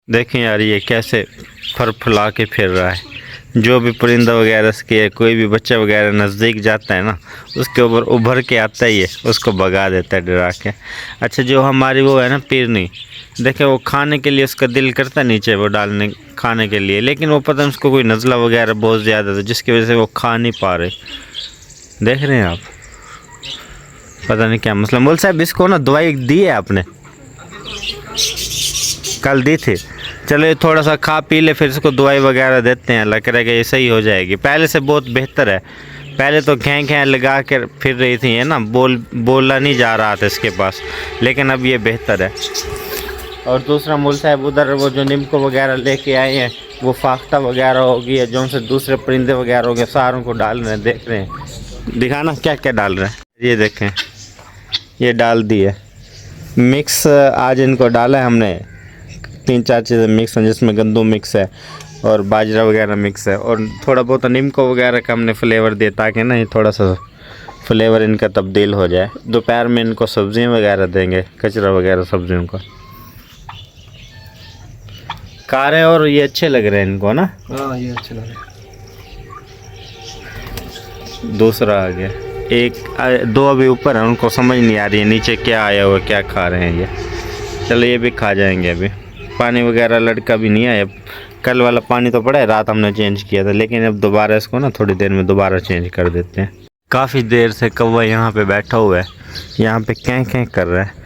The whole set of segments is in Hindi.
देखें यार ये कैसे फरफला के फिर रहा है। जो भी परिंदा वगैरह के कोई भी बच्चा वगैरह नज़दीक जाता है ना, उसके ऊपर उभर के आता ही है, उसको भगा देता है डरा के। अच्छा जो हमारी वो है ना पिरनी, देखे वो खाने के लिए उसका दिल करता है नीचे वो डालने खाने के लिए, लेकिन वो पता नहीं उसको कोई नज़ला वगैरह बहुत ज़्यादा था जिसकी वजह से वो खा नहीं पा रहे। देख रहे हैं आप, पता नहीं क्या मसला। मोल साहब इसको ना दवाई दी है आपने? कल दी थी। चलो ये थोड़ा सा खा पी ले, फिर इसको दवाई वगैरह देते हैं, लग रहा है कि ये सही हो जाएगी। पहले से बहुत बेहतर है। पहले तो घें घें लगा कर फिर रही थी है ना, बोला नहीं जा रहा था इसके पास, लेकिन अब ये बेहतर है। और दूसरा मूल साहब उधर वो जो नीम को वगैरह लेके आए हैं, वो फाख्ता वगैरह हो गई जो उनसे दूसरे परिंदे वगैरह हो गए, सारों को डाल रहे हैं। देख रहे हैं, दिखाना क्या क्या डाल रहे हैं। ये देखें, ये डाल दिए मिक्स। आज इनको डाला है हमने 3-4 चीज़ें मिक्स हैं, जिसमें गंदम मिक्स है और बाजरा वगैरह मिक्स है, और थोड़ा बहुत नीम को वगैरह का हमने फ्लेवर दिया ताकि ना ये थोड़ा सा फ्लेवर इनका तब्दील हो जाए। दोपहर में इनको सब्जियां वगैरह देंगे, कचरा वगैरह सब्जियों का। कारे और ये अच्छे लग रहे हैं इनको ना। हाँ ये अच्छे लग रहे हैं। दूसरा आ गया, दो अभी ऊपर है, उनको समझ नहीं आ रही है नीचे क्या आया हुआ, क्या खा रहे हैं ये। चलो ये भी खा जाएंगे। अभी पानी वगैरह लड़का भी नहीं आया। कल वाला पानी तो पड़ा है, रात हमने चेंज किया था, लेकिन अब दोबारा इसको ना थोड़ी देर में दोबारा चेंज कर देते हैं। काफ़ी देर से कौवा यहाँ पे बैठा हुआ है, यहाँ पे कैं कैं कर रहा है।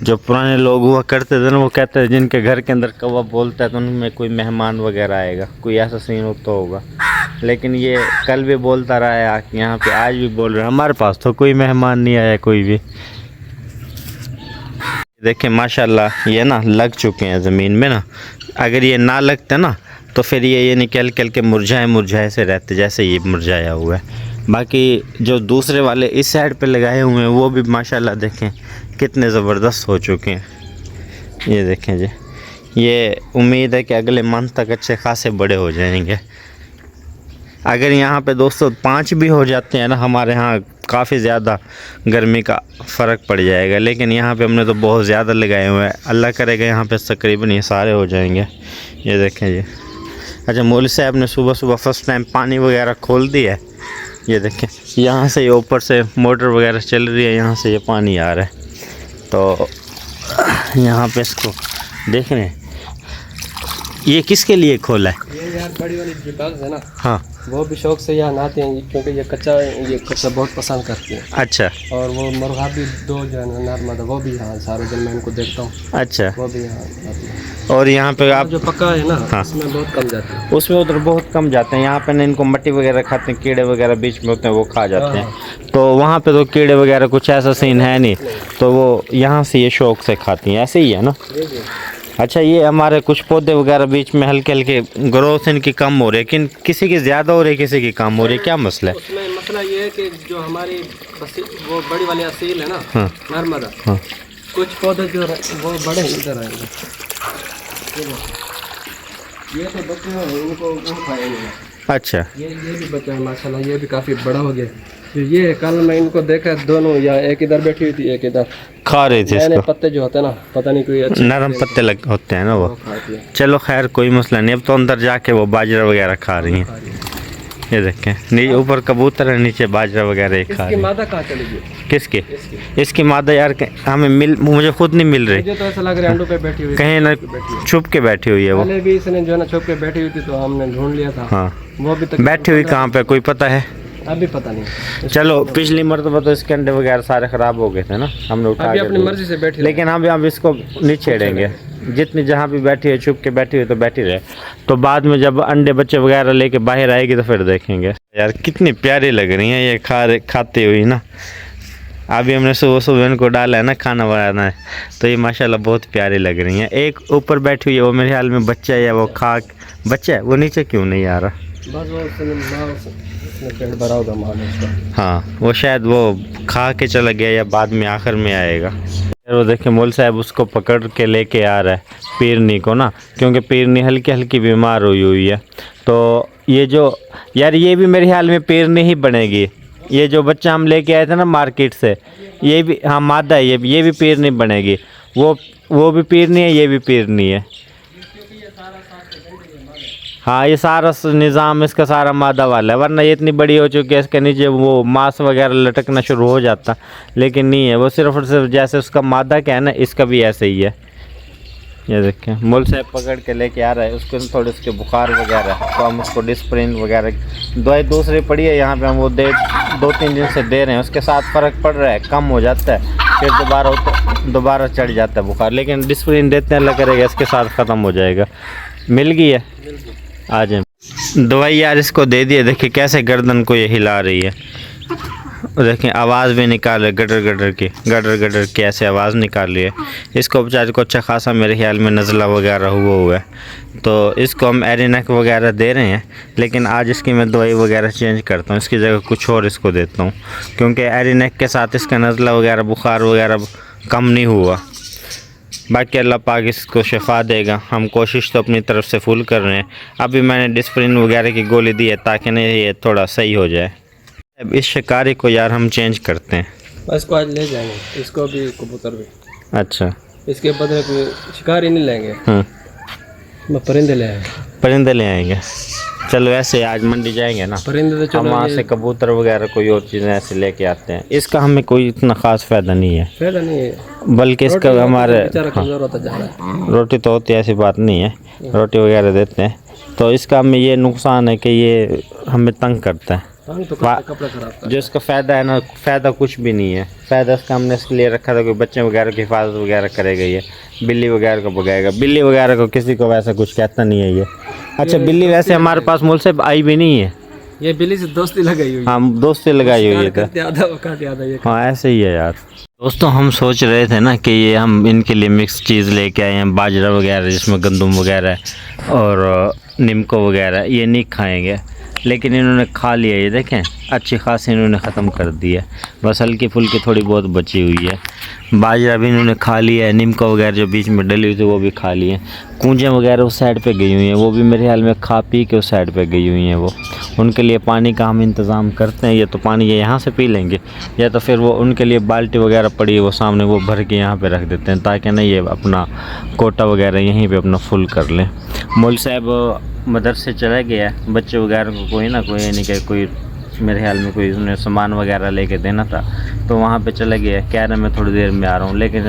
जो पुराने लोग हुआ करते थे ना, वो कहते हैं जिनके घर के अंदर कौवा बोलता है तो उनमें कोई मेहमान वगैरह आएगा, कोई ऐसा सीन होता होगा। लेकिन ये कल भी बोलता रहा है आके यहाँ पे, आज भी बोल रहा है। हमारे पास तो कोई मेहमान नहीं आया कोई भी। देखें माशाल्लाह ये ना लग चुके हैं ज़मीन में ना। अगर ये ना लगते ना तो फिर ये निकल के मुरझाए से रहते, जैसे ये मुरझाया हुआ है। बाकी जो दूसरे वाले इस साइड पे लगाए हुए हैं वो भी माशाल्लाह देखें कितने ज़बरदस्त हो चुके हैं। ये देखें जी, ये उम्मीद है कि अगले मंथ तक अच्छे खासे बड़े हो जाएंगे। अगर यहाँ पे दोस्तों 5 भी हो जाते हैं ना, हमारे यहाँ काफ़ी ज़्यादा गर्मी का फ़र्क पड़ जाएगा। लेकिन यहाँ पे हमने तो बहुत ज़्यादा लगाए हुए हैं, अल्लाह करेगा यहाँ पे तकरीबन ये सारे हो जाएंगे। ये देखें जी। अच्छा मौलवी साहब ने सुबह सुबह फर्स्ट टाइम पानी वगैरह खोल दिया है। ये देखें यहाँ से ये ऊपर से मोटर वगैरह चल रही है, यहाँ से ये पानी आ रहा है। तो यहाँ पे इसको देख रहे हैं, ये किसके लिए खोला है? ये यार बड़ी वाली जो डॉग्स है ना, हाँ वो भी शौक से यहाँ नहाते हैं, क्योंकि ये कच्चा बहुत पसंद करती हैं। अच्छा। और वो मुर्गा भी 2 जो है नर, वो भी यहाँ सारे दिन मैं इनको देखता हूँ। अच्छा। वो भी यहाँ आती है। और यहाँ पे आप जो पक्का है ना, हाँ, उसमें बहुत कम जाते हैं। उसमें उधर बहुत कम जाते हैं। यहाँ पे ना इनको मट्टी वगैरह खाते हैं, कीड़े वगैरह बीच में होते हैं वो खा जाते हैं। तो वहाँ पे तो कीड़े वगैरह कुछ ऐसा सीन है नहीं, तो वो यहाँ से ये शौक से खाती हैं, ऐसे ही है ना। अच्छा ये हमारे कुछ पौधे वगैरह बीच में हल्के हल्के ग्रोथ इनकी कम हो रही है, किसी की ज़्यादा हो रही है, किसी की कम हो रही है, क्या मसला है? उसमें मसला ये है कि जो हमारी वो बड़ी वाली असील है ना, हाँ नर्मदा, हाँ, कुछ पौधे जो वो बड़े इधर आएंगे। ये तो बच्चे हैं, इनको वो खाएंगे। अच्छा ये भी बच्चा है माशाल्लाह, ये भी काफ़ी बड़ा हो गया। तो ये कल मैं इनको देखा दोनों, या एक इधर बैठी हुई थी एक इधर खा रही थी इसको। पत्ते जो होते हैं ना, पता नहीं कोई अच्छे नरम पत्ते लग होते हैं ना वो। खाती है। चलो खैर कोई मसला नहीं, अब तो अंदर जाके वो बाजरा वगैरह खा रही हैं। ये देखें नीचे ऊपर कबूतर है, नीचे बाजरा वगैरह खा रही है। मादा कहाँ चली गई? किसकी? इसकी मादा यार हमें मुझे खुद नहीं मिल रही। मुझे तो ऐसा लग रहा है अंडों पे बैठी हुई, कहीं ना छुप के बैठी हुई है वो। पहले भी इसने जो है ना छुप के बैठी हुई थी, तो हमने ढूंढ लिया था। हाँ वो अभी तक बैठी हुई कहाँ पे कोई पता है? अभी पता नहीं। चलो पिछली मरतबा तो इसके अंडे वगैरह सारे ख़राब हो गए थे ना, हमने उठा अभी के अपनी मर्जी से बैठी, लेकिन हम इसको नहीं छेड़ेंगे। जितनी जहाँ भी बैठी है छुप के बैठी हुई तो बैठी रहे, तो बाद में जब अंडे बच्चे वगैरह लेके बाहर आएगी तो फिर देखेंगे। यार कितनी प्यारी लग रही है ये खाती हुई ना। अभी हमने सुबह सुबह इनको डाला है ना खाना बनाना है, तो ये माशाल्लाह बहुत प्यारी लग रही हैं। एक ऊपर बैठी हुई है, वो मेरे ख्याल में बच्चा है या वो बच्चा है, वो नीचे क्यों नहीं आ रहा? बस वो पेट भरा होगा माँ ने उसका। हाँ वो शायद वो खा के चला गया या बाद में आखिर में आएगा। वो देखें मौलवी साहब उसको पकड़ के लेके आ रहा है पीरनी को ना, क्योंकि पीरनी हल्की हल्की बीमार हुई है। तो ये जो यार ये भी मेरे ख्याल में पीरनी ही बनेगी। ये जो बच्चा हम लेके आए थे ना मार्केट से, ये भी हाँ मादा है, ये भी पीरनी बनेगी। वो भी पीरनी है, ये भी पीरनी है। हाँ ये सारा निज़ाम इसका सारा मादा वाला है, वरना ये इतनी बड़ी हो चुकी है इसके नीचे वो मांस वगैरह लटकना शुरू हो जाता, लेकिन नहीं है, वो सिर्फ और सिर्फ जैसे उसका मादा क्या है ना, इसका भी ऐसे ही है। ये देखें मुल साहब पकड़ के लेके आ रहा है उसको, थोड़े उसके बुखार वगैरह, तो हम उसको डिस्प्रिन वगैरह दवाई दूसरी पड़ी है यहाँ पे, हम वो 2-3 दिन से दे रहे हैं, उसके साथ फ़र्क पड़ रहा है, कम हो जाता है, फिर दोबारा चढ़ जाता है बुखार, लेकिन डिस्प्रिन देते हैं, अल्लाह करेगा इसके साथ ख़त्म हो जाएगा। मिल गई है, आ जाए दवाई यार इसको दे दिए। देखिए कैसे गर्दन को ये हिला रही है, देखें आवाज़ भी निकाल रही, गडर की ऐसे आवाज़ निकाल रही है। इसको बेचारे को अच्छा खासा मेरे ख्याल में नज़ला वगैरह हुआ है, तो इसको हम एरिनेक वगैरह दे रहे हैं, लेकिन आज इसकी मैं दवाई वगैरह चेंज करता हूँ, इसकी जगह कुछ और इसको देता हूँ, क्योंकि एरिनेक के साथ इसका नज़ला वगैरह बुखार वगैरह कम नहीं हुआ। बाकी अल्लाह पाक इसको शिफा देगा, हम कोशिश तो अपनी तरफ से फुल कर रहे हैं। अभी मैंने डिस्प्रिन वगैरह की गोली दी है ताकि नहीं ये थोड़ा सही हो जाए। अब इस शिकारी को यार हम चेंज करते हैं, इसको आज ले जाएंगे, इसको भी कबूतर भी। अच्छा इसके बदले कोई शिकारी नहीं लेंगे, मैं परिंदे ले आएंगे। परिंदे ले आएंगे, चलो ऐसे आज मंडी जाएंगे ना, परिंदे तो हम चलो वहाँ से कबूतर वगैरह कोई और चीज़ें ऐसे लेके आते हैं। इसका हमें कोई इतना ख़ास फ़ायदा नहीं है, फायदा नहीं है, बल्कि इसका हमारे बेचारा कमजोर होता जा रहा है। रोटी तो होती है, ऐसी बात नहीं है, रोटी वगैरह देते हैं, तो इसका हमें ये नुकसान है कि ये हमें तंग करता है, तो कपड़ा खराब जो इसका फ़ायदा है ना, फ़ायदा कुछ भी नहीं है। फ़ायदा इसका हमने इसके लिए रखा था कोई बच्चे वगैरह की हिफाजत वगैरह करेगा, ये बिल्ली वगैरह को भगाएगा, बिल्ली वगैरह को किसी को वैसा कुछ कहता नहीं है ये। अच्छा बिल्ली वैसे हमारे पास मुल से आई भी नहीं है, ये बिल्ली से दोस्ती लगाई हुई है। हाँ दोस्ती लगाई हुई है, आधा वक्त आधा ये। हाँ ऐसे ही है यार। दोस्तों हम सोच रहे थे ना कि ये हम इनके लिए मिक्स चीज़ लेके आए हैं, बाजरा वगैरह जिसमें गंदम वगैरह है और निमको वगैरह, ये नहीं खाएंगे, लेकिन इन्होंने खा लिया। ये देखें अच्छी खासी इन्होंने ख़त्म कर दी है, बस हल्की फुल्की थोड़ी बहुत बची हुई है। बाजरा भी इन्होंने खा लिया है, निमका वगैरह जो बीच में डली हुई थी वो भी खा लिए। कूंजें वगैरह उस साइड पे गई हुई हैं, वो भी मेरे ख्याल में खा पी के उस साइड पे गई हुई हैं। वो उनके लिए पानी का हम इंतज़ाम करते हैं, ये तो पानी ये यहाँ से पी लेंगे, या तो फिर वो उनके लिए बाल्टी वगैरह पड़ी है वो सामने, वो भर के यहाँ पे रख देते हैं ताकि ना ये अपना कोटा वगैरह यहीं पे अपना फुल कर लें। मौल साहब मदरसे चला गया, बच्चे वगैरह को कोई ना कोई नहीं कि कोई मेरे ख्याल में कोई उन्हें सामान वगैरह लेके देना था, तो वहाँ पे चला गया। कह रहे मैं थोड़ी देर में आ रहा हूँ, लेकिन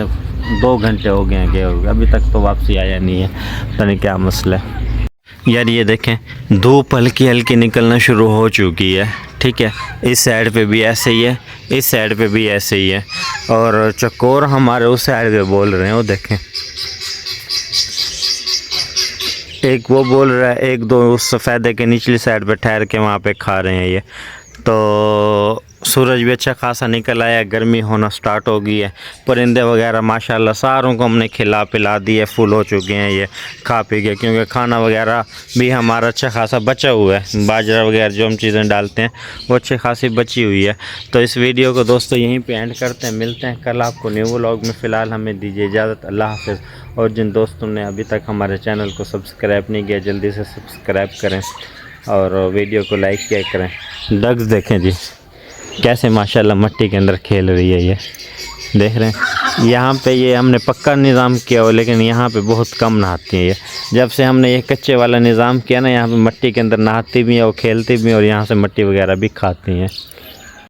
2 घंटे हो गए हैं गए हुए, अभी तक तो वापसी आया नहीं है, पता नहीं क्या मसला है। यार ये देखें धूप हल्की हल्की निकलना शुरू हो चुकी है, ठीक है, इस साइड पे भी ऐसे ही है, इस साइड पे भी ऐसे ही है, और चकोर हमारे उस साइड पे बोल रहे हैं, वो देखें एक वो बोल रहा है, एक दो उस सफ़ेदे के निचली साइड पे ठहर के वहाँ पे खा रहे हैं। ये तो सूरज भी अच्छा खासा निकल आया, गर्मी होना स्टार्ट हो गई है। परिंदे वगैरह माशाल्लाह सारों को हमने खिला पिला दिए, फुल हो चुके हैं ये खा पी के, क्योंकि खाना वगैरह भी हमारा अच्छा खासा बचा हुआ है। बाजरा वगैरह जो हम चीज़ें डालते हैं वो अच्छी खासी बची हुई है। तो इस वीडियो को दोस्तों यहीं पे एंड करते हैं, मिलते हैं कल आपको न्यू व्लॉग में। फ़िलहाल हमें दीजिए इजाज़त, अल्लाह हाफ़िज़। और जिन दोस्तों ने अभी तक हमारे चैनल को सब्सक्राइब नहीं किया जल्दी से सब्सक्राइब करें और वीडियो को लाइक किया करें। डग्स देखें जी कैसे माशाल्लाह मट्टी के अंदर खेल रही है, ये देख रहे हैं। यहाँ पे ये हमने पक्का निज़ाम किया हो, लेकिन यहाँ पे बहुत कम नहाती हैं ये। जब से हमने ये कच्चे वाला निज़ाम किया ना, यहाँ पे मट्टी के अंदर नहाती भी हैं और खेलती भी हैं और यहाँ से मट्टी वगैरह भी खाती हैं।